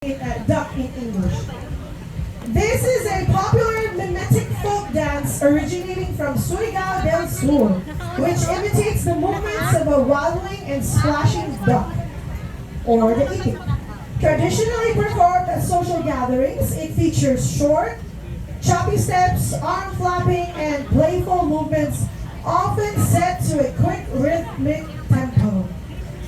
Duck in English. This is a popular mimetic folk dance originating from Surigao del Sur, which imitates the movements of a waddling and splashing duck, or the itik. Traditionally performed at social gatherings, it features short, choppy steps, arm flapping, and playful movements, often set to a quick rhythmic tempo.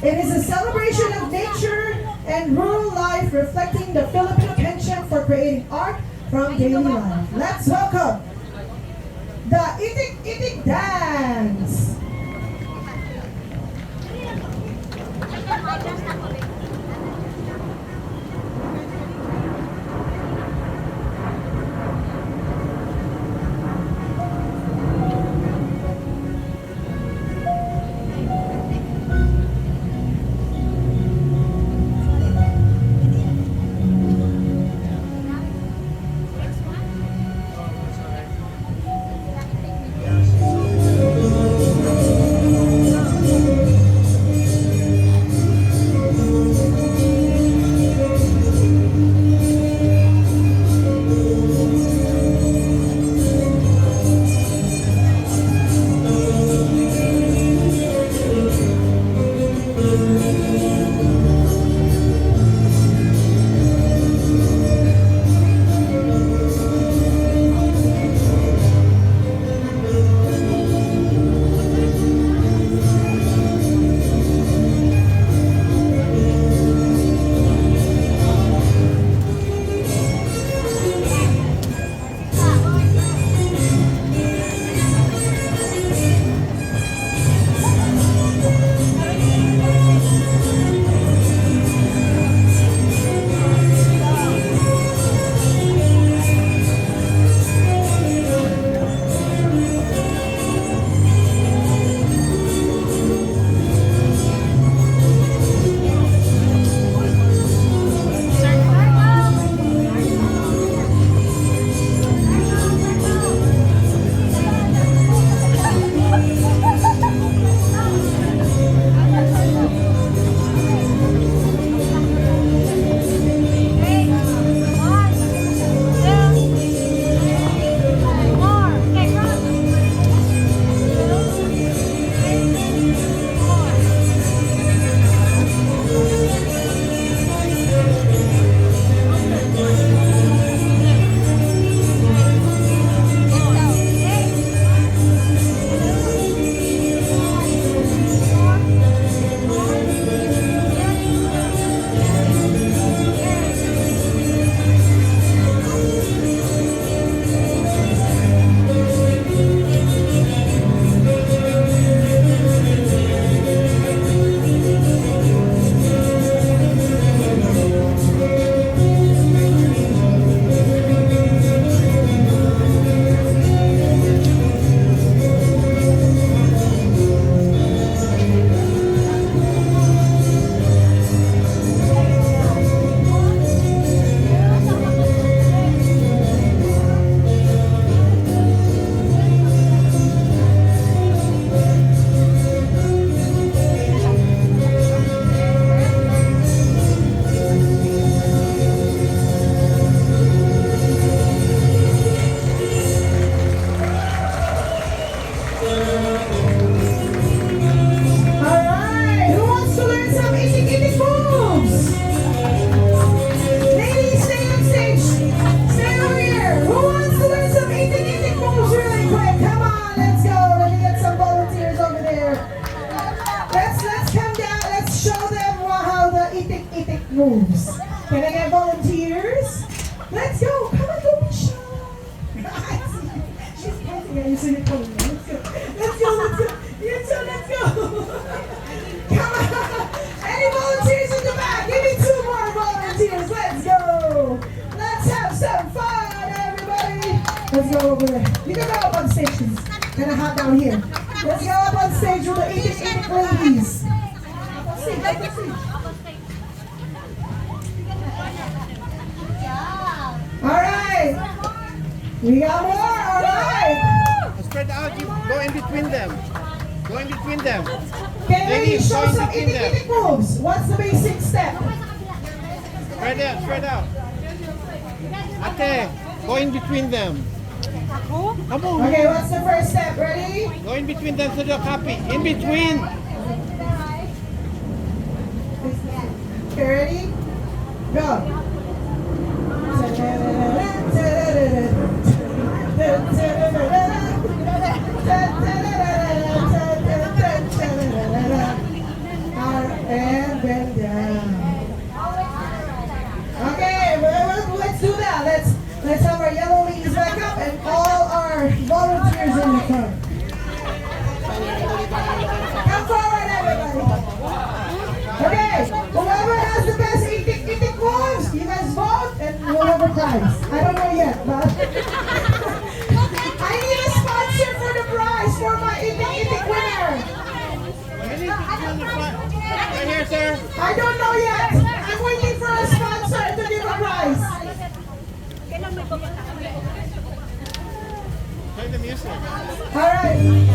It is a celebration of nature and rural life, reflecting the Filipino penchant for creating art from daily life. Let's welcome the Itik-itik Dance! Moves. Can I get volunteers? Let's go. Come on, don't be shy. She's pointing at you, so you're coming. Let's go. Let's go. Let's go. You too. Let's go. Come on. Any volunteers in the back? Give me 2 more volunteers. Let's go. Let's have some fun, everybody. Let's go over there. You can go up on stage, please. Kind of hot down here. Let's go up on stage with the Itik-itik ladies. Up on stage. Up on stage. Alright! We got more, alright! Spread out, you go in between them. Go in between them. Okay, ladies, show some itik-itik moves. What's the basic step? Spread out, spread out. Ate, go in between them. Come on. Okay, what's the first step? Ready? Go in between them so they'll copy. In between. Okay, ready? Go. And then down. Okay, let's do that. Let's have our yellow ladies back up and all our volunteers in the front. Come forward, everybody. Okay, whoever has the best itik-itik moves, you guys vote and we'll have a prize. I don't know yet, but I need a sponsor for the prize for my itik-itik winner. Right here, sir. I don't know yet. I'm waiting for a sponsor to give a prize. Play the music. All right.